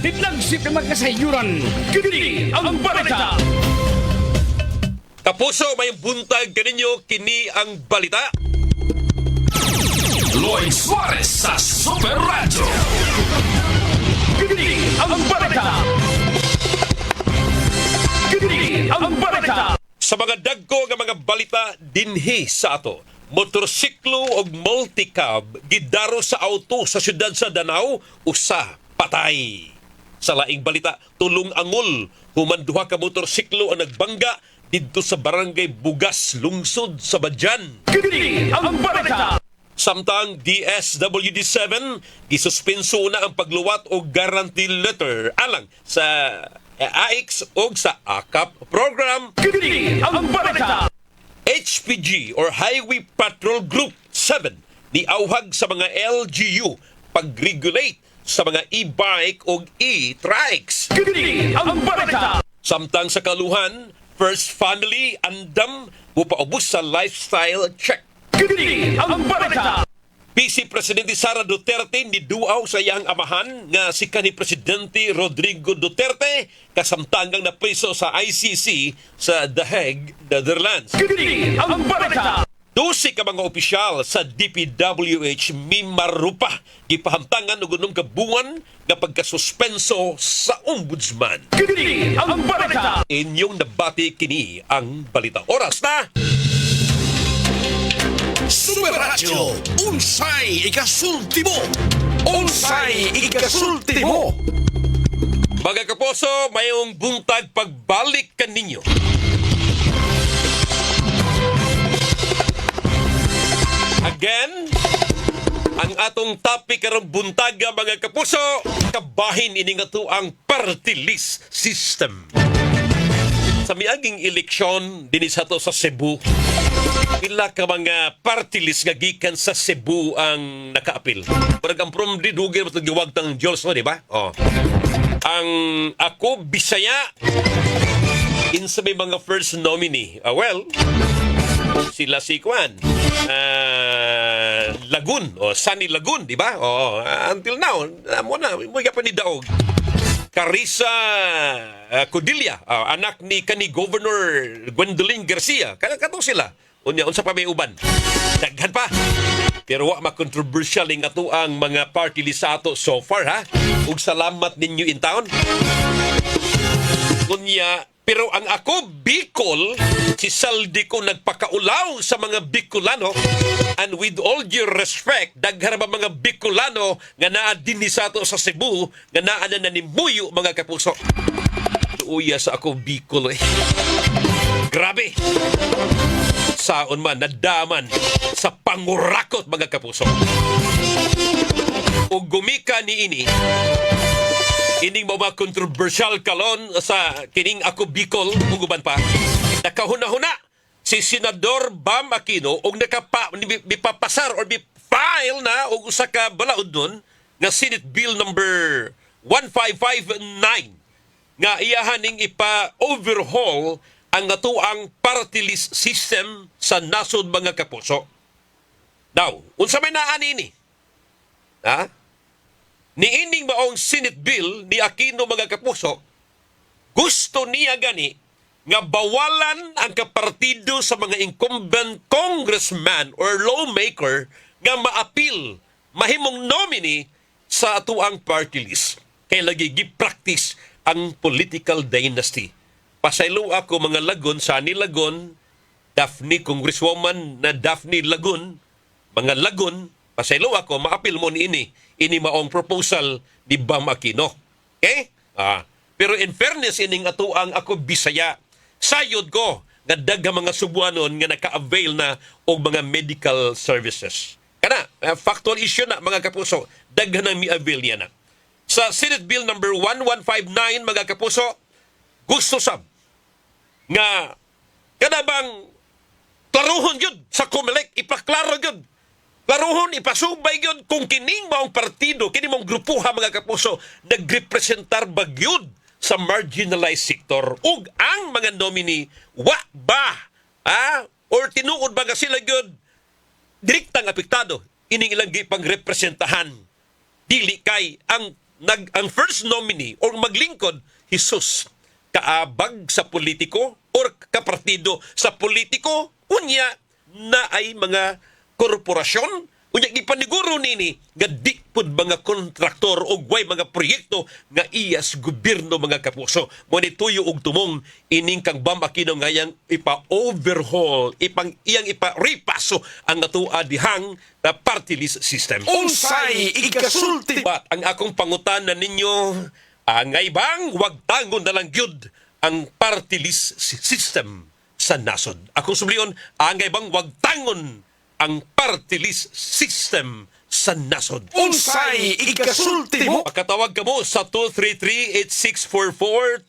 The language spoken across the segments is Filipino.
Tinagsip ng magkasayuran. Kini ang balita. Kapuso, may buntag kaninyo, kini ang balita. Lloyd Suarez sa Super Radio. Kini ang balita. Kini ang balita. Sa mga dagko nga mga balita dinhi sa ato, motorsiklo og multicab gidaro sa auto sa syudad sa Danau, usa patay. Sa laing balita, tulong angol, human duha ka motorsiklo ang nagbangga didto sa barangay Bugas, lungsod sa Badyan. Kini ang balita. Samtang DSWD-7 gisuspenso na ang pagluwat og guarantee letter alang sa AIX o sa AKAP program. Kini ang balita. HPG or Highway Patrol Group 7 niauhag sa mga LGU pag-regulate sa mga e-bike o e-trikes. Kini ang balita. Samtang sa kaluhan, First Family andam mupaubos sa lifestyle check. Kini ang balita. PC Presidente Sara Duterte niduaw sa iyang amahan nga si kanhi Presidente Rodrigo Duterte kasamtangang napriso sa ICC sa The Hague, Netherlands. Kini ang balita. 12 ka mga opisyal sa DPWH Mimarupa gipahamtangan og unong kabuan nga pagkasuspenso sa ombudsman. Kini ang balita. Inyong nabati kini ang balita. Oras na! Super Radio, unsay ikasultimo. Unsay ikasultimo. Mga kaposo, mayong buntag pagbalik kaninyo. Again, ang atong topic karong buntaga mga kapuso, kabahin ini nga to ang party list system. Sa miaging eleksyon dinhi sa to sa Cebu, pila ka mga party list nga gikan sa Cebu ang nakaapil. Parang ang from didugay mo giwag tang Diyos mo, di ba? Oh. Ang ako Bisaya insa may mga first nominee. Sila si Kwan. Lagun o Sunny Lagun, di ba? Until now, mo na mo pa ni daog. Carissa Codilla, anak ni kani Governor Gwendolyn Garcia. Kato sila. Unsa pa may uban? Daghan pa. Pero wa ma-controversial ing ato ang mga party list sa ato so far, ha? Ug salamat ninyo in town. Kunya, pero ang ako, Bicol, si Saldi ko nagpakaulaw sa mga Bicolano, and with all due respect, daghan ba mga Bicolano nga naa dinhi sa ato sa Cebu, nga naa na nanimuyo mga kapuso. Uya sa ako, Bicol, eh. Grabe! Saon man, nadaman sa pangurakot mga kapuso. O gumika ni ining mga controversial kalon sa kining ako Bicol, uguban pa. Nakahuna-huna si Senador Bam Aquino og bipapasar or file na og usa ka balaod nun nga Senate Bill number 1559 nga iyahaning ipa-overhaul ang natuang party list system sa nasod mga kapuso. Now, unsa may naani ni? Ha? Niining maong Senate Bill ni Aquino mga kapuso, gusto niya gani nga bawalan ang kapartido sa mga incumbent congressman or lawmaker nga maapil, mahimong nominee sa atuang party list. Kaya lagi gi-practice ang political dynasty. Pasaylo ako mga Lagun, Sunny Lagun, Daphne Congresswoman na Daphne Lagun, mga Lagun, pasaylo ako, maapil mo ni ini maong proposal ni Bam Aquino. Okay? Pero in fairness, ining ato ang ako Bisaya, sayod ko nga daghang mga Subuanon nga naka-avail na og mga medical services. Kana, factual issue na mga kapuso, daghan ang mi-avail niya na. Sa Senate Bill number 1159 mga kapuso, gusto sab nga kada bang klaruhon yun sa COMELEC, ipaklaro yun. Klaruhon, ipasubay yun kung kining maong partido, kining maong grupuha mga kapuso, nagrepresentar bagyod sa marginalized sector. Ug ang mga nominee, wa ba? Or tinuod ba nga sila yun? Direktang apektado, ining ilang gipang representahan. Dili kay ang ang first nominee or maglingkod, Jesus, kaabag sa politiko or kapartido sa politiko, unya na ay mga korporasyon, unya gipaniguro nini nga di pud mga kontraktor o way mga proyekto nga iyas gobyerno mga kapuso. Mo ni tuyo og tumong ining kang Bam Aquino ngayang ipa-overhaul, iyang ipa-repaso ang natua dihang na party list system. Unsay ikasulti But ang akong pangutanan ninyo, angay bang wag tangon na lang gyud ang party list system sa nasod? Akong sublion, angay bang wag tangon ang party list system sa nasod? Unsay ikasulti mo Pakatawag ka mo sa 233-8644,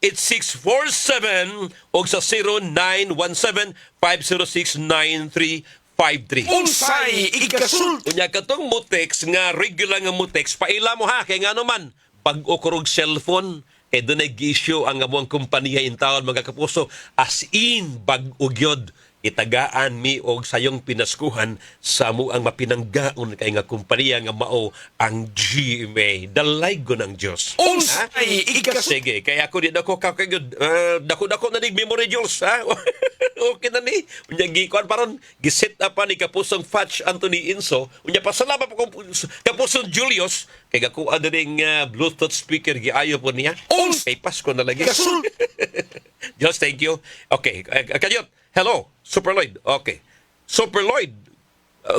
233-8647 o sa 0917-506-9353. Unsay ikasulti Unya katong mutex nga regular nga mutex paila mo ha kay ngano man bag-o kurog cellphone kay doon nag-issue ang among kompanya in town mga kapuso as in bag-o gyud itagaan mi og sayong pinaskuhan sa mo ang mapinanggaon kay nga kompanya nga mao ang GMA dalay go ng Dios. Unsay ikasulti Sige, kaya ako di ako kakagod. Dako-dako na ning memory jewels, ha? Okay na ni. Unya gikuan paron giset up pa ni kapusong Fatch Anthony Inso. Unya pasalamat po kapusong Julius kay ako ada ning Bluetooth speaker giayo po niya. Kay Pasko na lagi. ikasulti Just thank you. Okay, kayot. Hello, Super Lloyd. Okay. Super Lloyd,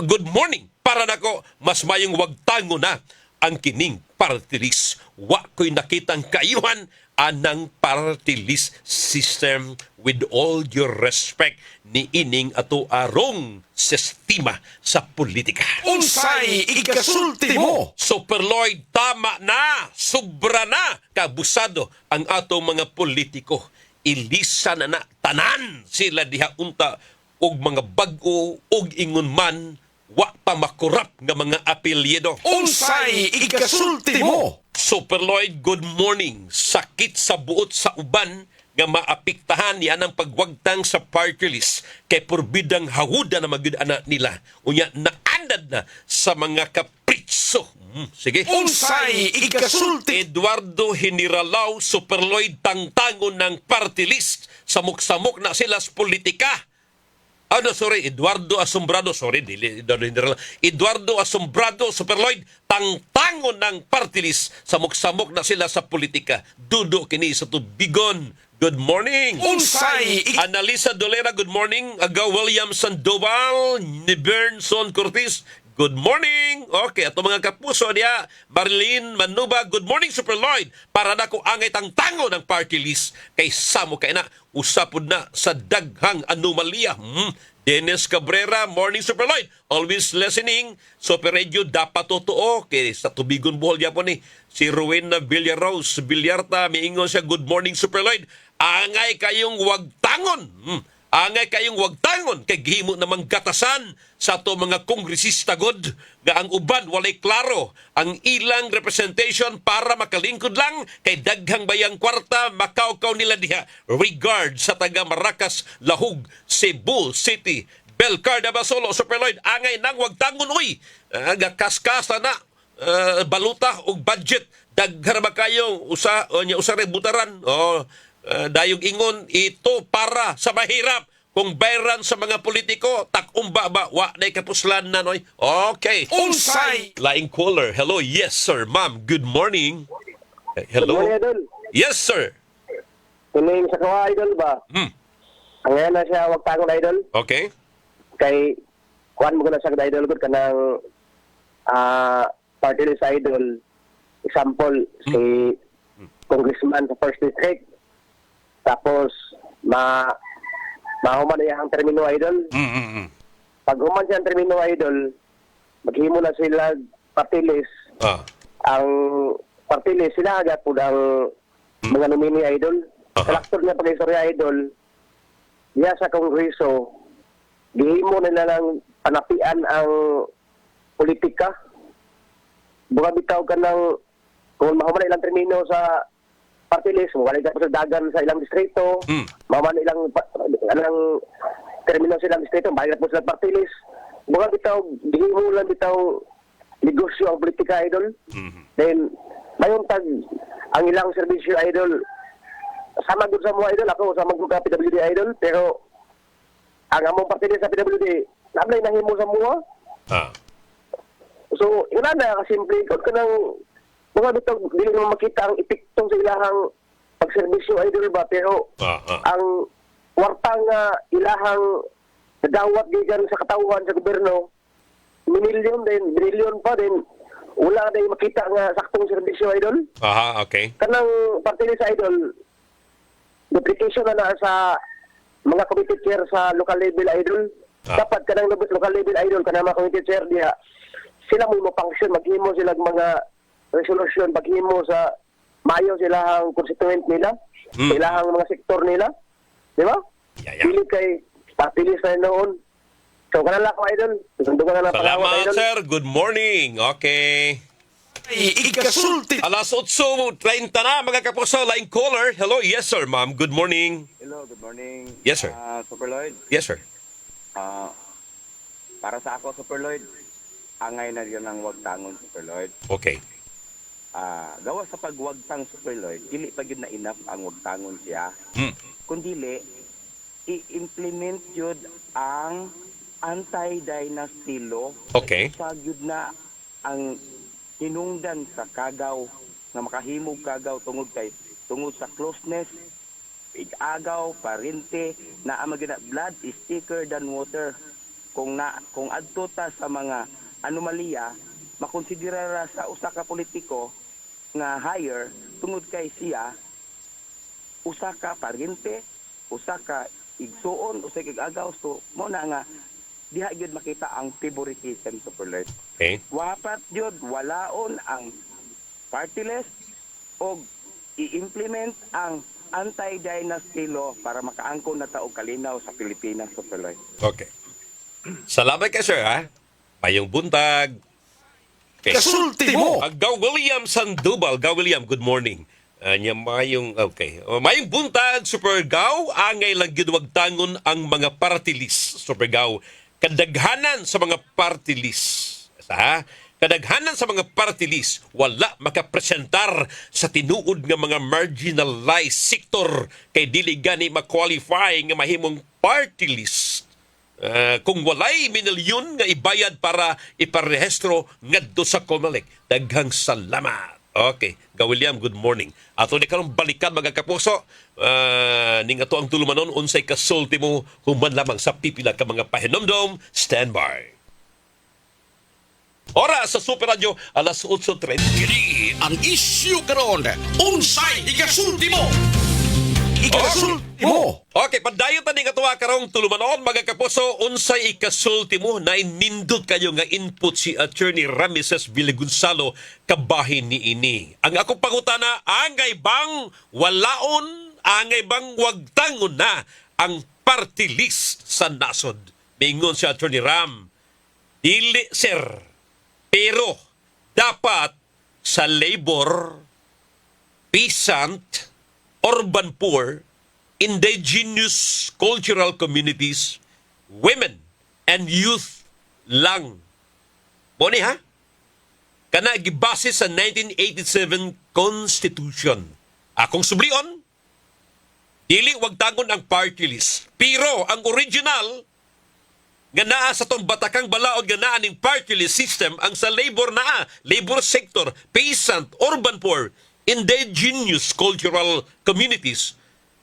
good morning. Para nako mas mayong wag tango na ang kining party list. Wa ko'y nakitang kayuhan anang party list system with all due respect ni ining ato arong sistema sa politika. Unsay ikasulti mo Super Lloyd, tama na, sobra na, kabusado ang atong mga politiko. Ilisa na tanan sila diha unta og mga bag-o og ingon man wa pa makurap nga mga apelyido. Unsay ikasulti mo Super Lloyd, good morning. Sakit sa buot sa uban nga maapiktahan niya ng pagwagtang sa party list kay purbidang hawuda na magid-ana nila. Unya naandad na sa mga kapritso. Sige. Unsay ikasulti Eduardo Hiniralaw, Super Lloyd, tangtangon ng party list. Samok-samok na sila sa politika. Eduardo Asombrado, Eduardo Asombrado, Super Lloyd, tangtangon ng party list. Samok-samok na sila sa politika. Dudo kini sa tubigon. Good morning. Unsay Analisa Dolera, good morning. Aga William Sandoval, ni Bernson Cortez, good morning. Okay, ato mga kapuso niya, Marilyn Manuba, good morning Super Lloyd. Para na ko angay tangtango ng party list kay samo kay na usapod na sa daghang anomalya. Dennis Cabrera, morning Super Lloyd. Always listening. Super Radio dapat totoo kay sa tubigon buhol niya po ni si Rowena Villarose Villarta, miingon siya, good morning Super Lloyd. Angay kayong wag tangon. Angay kayong wag tangon kay gihimo namang gatasan sa to mga kongresista god nga ang uban walay klaro ang ilang representation para makalingkod lang kay daghang bayang kwarta makaukaw nila diha. Regard sa taga Maracas, Lahug, Cebu City, Belcarda, Basolo, Super Lloyd, angay nang wag tangon uy. Gakaskasa na baluta og budget daghan ba kayong usa rebutaran dayong ingon ito para sa mahirap kung bayran sa mga politiko takumba ba wa nay kapuslan na noy. Okay. Unsay Laing caller. Hello. Yes sir, ma'am. Good morning. Hello. Good morning, Idol. Yes sir. Tuling sa kawa, Idol ba? Ang ngayon na siya wag tangon, Idol. Okay. Kay kuhan mo ko na sa Idol ko kanang party list, Idol. Example, si congressman sa first district. Tapos, mahuman na yung termino, Idol. Pag human siya ang termino, Idol, maghimo na sila party list. Ang party list, sila agad po ang mga nomini, Idol. Kalaktor niya pag-istorya, Idol, niya sa kongreso, gihimo nila lang panapian ang politika. Buka bitaw ka ng, kung mahuman na ilang termino sa party list, wala ka po sa dagan sa ilang distrito, maman ilang termino sa ilang distrito, bayad po sa party list. Buka bitaw, di mo lang bitaw negosyo ang politika, idol. Then, mayroon ang ilang serbisyo, idol. Sama gud sa mga idol, ako sama gud ka PWD, idol. Pero, ang among partida sa PWD, nablay nahimo sa mga. So, yun na, kasimple, kung ka ng mga bitog, dili mo makita ang epekto sa ilahang pagserbisyo, idol ba? Pero, ang wartang ilahang nadawat gigan sa katawan sa gobyerno, binilyon pa din, wala na makita nga saktong serbisyo, idol. Okay. Kanang partida sa idol, duplication na sa mga committee chair sa local level, idol. Dapat kanang local level, idol, kanang mga committee chair diha, sila mo function, maghimo sila mga resolution, paghimo sa mayo sila ang constituent nila, sila ang mga sektor nila. Di ba? Pili kay partilis na noon. So, kanang lako, idol. Salamat, sir. Good morning. Okay. Ay, ikasulti. Alas 8:30 na, mga kapuso. Line caller. Hello. Yes, sir, ma'am. Good morning. Hello, good morning. Yes, sir. Super Lloyd. Yes, sir. Para sa ako, Super Lloyd, angay na yun ang wagtangon, Super Lloyd. Okay. Gawa sa pagwagtang, Super Lloyd, dili pa yun na enough ang wagtangon siya. Kundili, i-implement yun ang anti-dynasty law. Okay. Sa yun na ang hinungdan sa kagaw, na makahimog kagaw tungod sa closeness, pig-agaw, parente, na ang magina blood is thicker than water. Kung adto ta sa mga anomalya, makonsidera sa usa ka politiko nga higher tungod kay siya usa ka parente, usa ka igsuon, usa ka agaw, so mo na nga diha gyud makita ang favoritism, Super Lloyd. Okay. Wapat yun, walaon ang party list o i-implement ang anti-dynasty law para makaangkon na taog kalinaw sa Pilipinas, Super Lloyd. Okay. Salamat ka, sir, ha? Mayong buntag. Okay. Kasulti mo. Gaw William Sandoval. Gaw William, good morning. Okay. Mayong buntag, Super Gaw. Angay lang ginwagtangon ang mga party list, Super Gaw. Kadaghanan sa mga party list. Ha? Kadaghanan sa mga party list, wala makapresentar sa tinuod nga mga marginalized sector kay dili gani ma-qualify nga mahimong party list. Kung walay minilyon nga ibayad para iparehistro ngadto sa COMELEC. Daghang salamat. Okay. William, good morning. Ato ni karong balikan mga kapuso. Ning ato ang tulumanon unsay kasulti mo human lamang sa pipila ka mga pahinomdom. Stand by. Oras sa Super Radio, alas 8:30. Kini ang isyu karon. Unsay ikasulti mo? Ikasulti mo. Okay, padayon tani nga tuwa karong tulumanon mga kapuso, unsay ikasulti mo na inindot kayo nga input si Attorney Rameses Villagonzalo kabahin ni ini. Ang akong pangutana, angay bang walaon, angay bang wagtangon na ang party list sa nasod? Mingon si Attorney Ram, dili sir. Pero dapat sa labor, peasant, urban poor, indigenous cultural communities, women, and youth lang. Moni ha? Kana gibase sa 1987 Constitution. Akong sublion, dili wagtangon ang party list. Pero ang original, nga naa sa tong batakang balaod nga naa ning party list system ang sa labor naa, labor sector, peasant, urban poor, indigenous cultural communities,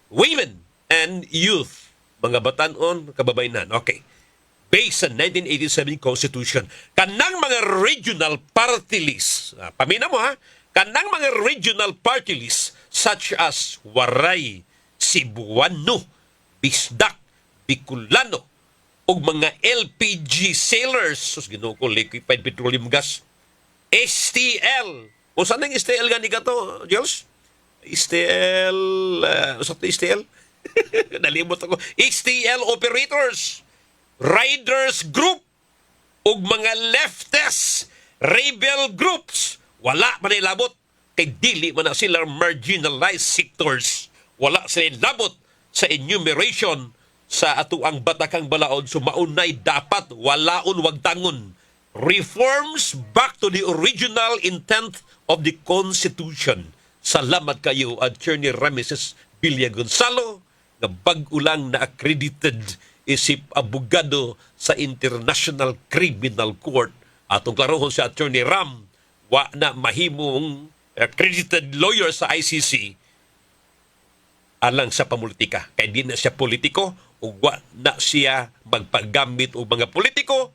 women, and youth. Mga batanon, kababayanan. Okay. Based sa 1987 Constitution, kanang mga regional party list, pamina mo ha, kanang mga regional party list such as Waray, Cebuano, Bisdak, Bicolano, og mga LPG sailors, sus Ginoo ko, liquefied petroleum gas, STL. O saan ang STL gani ka to, Jules? STL, usap to STL? Nalimot ako. STL operators, riders group, og mga leftist rebel groups. Wala man ilabot, kay dili man na sila marginalized sectors. Wala sila ilabot sa enumeration sa ato ang batakang balaod, so maunay dapat walaon wagtangon reforms back to the original intent of the Constitution. Salamat kayo, Attorney Rameses Villa Gonzalo, nga bag-o lang na accredited isip abogado sa International Criminal Court. Atong klarohon si Attorney Ram, wa na mahimong accredited lawyer sa ICC alang sa pamulitika. Kaya di na siya politiko, o wa na siya magpagamit o mga politiko,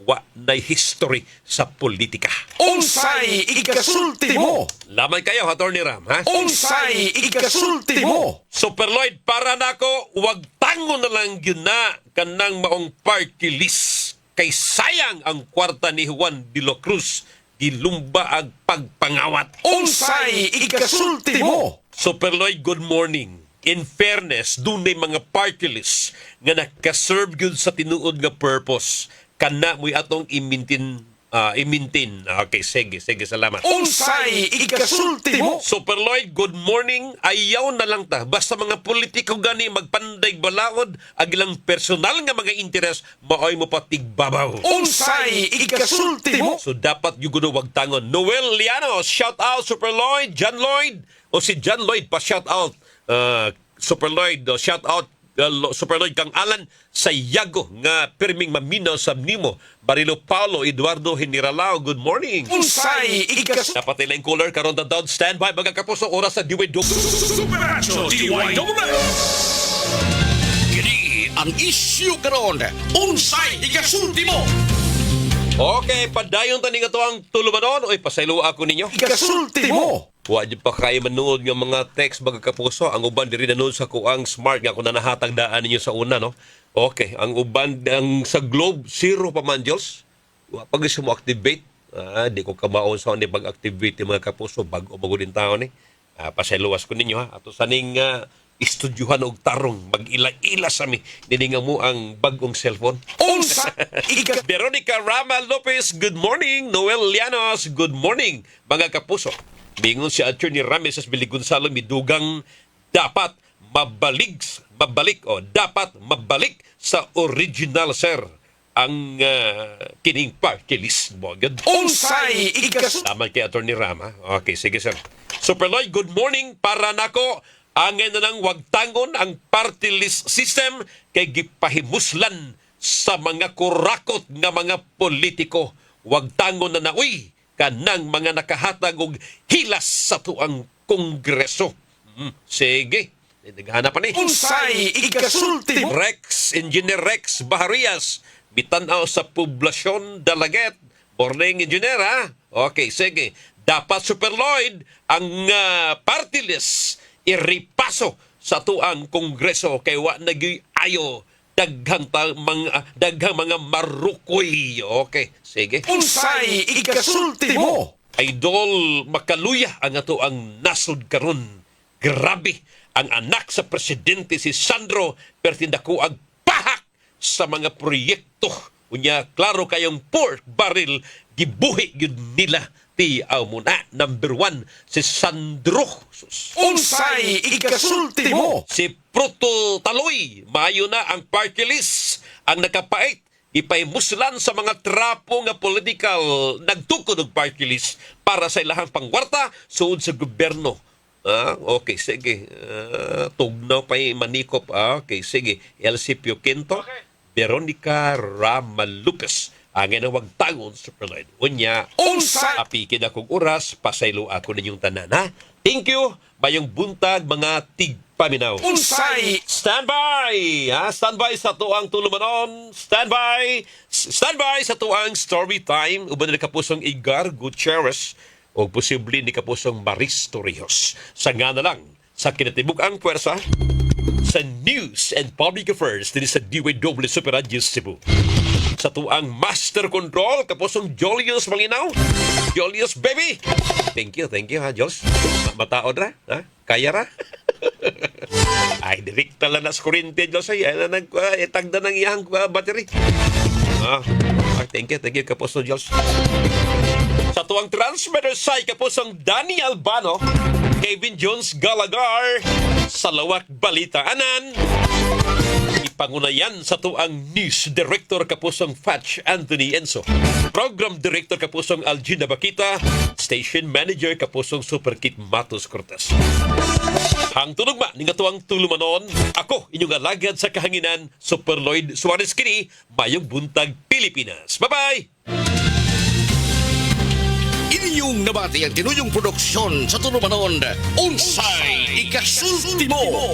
wa na history sa politika. Unsay ikasulti mo? Lamay kayo, Attorney Ram, ha? Unsay ikasulti mo? Super Lloyd, para nako, wag tango na lang yun na kanang maong party list. Kay sayang ang kwarta ni Juan de la Cruz, gilumba ang pagpangawat. Unsay ikasulti mo? Super Lloyd, good morning. In fairness, dunay mga party list nga nakaserve gyud sa tinuod nga purpose. Kana mo'y atong imintin. Okay, sige, salamat. Unsay ikasulti mo? Super Lloyd, good morning. Ayaw na lang ta. Basta mga politiko gani magpanday balaod, agilang personal nga mga interes, maoy mo patigbabaw. Unsay ikasulti mo? So dapat yung wag tangon. Noel Lianos, shout out Super Lloyd. John Lloyd, o si John Lloyd pa shout out. Super Lloyd, shout out Super Lloyd kang Alan Sayago nga pirming maminaw sa nimo. Barilo Paulo Eduardo Generalao, good morning. Unsay ikasulti? Dapat nila yung caller karon ta down standby mga kapuso oras sa DW. Supernatural DYWS. Kini ang isyu karon. Unsay ikasulti mo? Okay, padayon tani nga to ang tulumanon. Oy, pasaylo ako ninyo. Ikasulti mo? Wa di pa kayo manood nga mga text mga kapuso. Ang uban diri nanood sa kuang smart nga kung nahatag daan ninyo sa una, no? Okay, ang uban ang sa Globe zero pa man Diyos. Wa pag mo activate. Di ko kamaon sa ni pag-activate yung mga kapuso bago magudin tao ni. Pasayluwas ko ninyo ha. Ato saning istudyuhan og tarong mag-ila-ila sa mi. Dininga mo ang bagong cellphone. Unsa Veronica Rama Lopez, good morning. Noel Llanos, good morning. Mga kapuso, bingon si Attorney Rameses Villa Gonzalo midugang dapat dapat mabalik sa original, sir, ang kining party list mo. Unsay ikasulti? Tama kay Attorney Rama. Okay, sige, sir. Super Lloyd, good morning. Para nako, angay na nang wagtangon ang party list system kay gipahimuslan sa mga kurakot nga mga politiko. Wagtangon na nauy kanang mga nakahatag og hilas sa tuang Kongreso. Sige, naghanap pa ni. Unsay ikasulti mo? Rex, Engineer Rex Baharias, bitanaw sa poblasyon Dalaget. Morning, Engineer, ha? Okay, sige. Dapat, Super Lloyd, ang party list iripaso sa tuang Kongreso kay wa nag-ayo daghang mga marukoy. Okay, sige. Unsay ikasulti mo? Idol, makaluya ang ato ang nasod karon. Grabe, ang anak sa presidente si Sandro pertindako ag pahak sa mga proyekto. Unya, klaro kayong pork barrel, gibuhi yun nila. Ti muna, number 1, si Sandro. Unsay ikasulti mo? Si Proto Taloy, maayo na ang party list. Ang nakapait, ipaimuslan sa mga trapo nga political nagtukod og party list para sa ilahang pangwarta suod sa gobyerno. Okay, sige. Tugnaw pa'y manikop. Okay, sige. LC Pio Quinto, Veronica Rama Lopez. Ang ginawag tangon, Super Lloyd. Unya, Unsay apikin akong oras, pasaylo ako ninyong tanan, ha? Thank you. Mayong buntag, mga tigpaminaw. Unsay Standby! Ha? Standby sa tuang tulumanon. Standby! Standby sa tuang story time. Uban na kapusong Igar Gutierrez o posible ni kapusong Maris Torrijos. Sa nga na lang, sa kinatibuk-ang pwersa, sa News and Public Affairs din sa DWW Super Radio Cebu. Sa tuang Master Control, kapusong Julius Malinaw. Julius, baby! Thank you, ha, Jules? Mataod ra? Ha? Kaya ra? Ay, direkta lang na sa kurente, Jules. Ay, itagda ng iyang battery. Thank you, kapusong Jules. Sa tuang transmitter side, kapusong Danny Albano, Kevin Jones Galagar, sa Lawak Balita Anan, Pangunayan sa tuang News Director Kapusong Fatch Anthony Enzo. Program Director Kapusong Algina Bakita. Station Manager Kapusong Superkit Matos Cortez. Hang tunugma ning atuang tulumanon. Ako inyong alagad sa kahanginan, Super Lloyd Suarez kini, Mayong Buntag, Pilipinas. Bye-bye! Inyong nabati ang tinuyong produksyon sa tulumanon. Unsay ikasulti mo.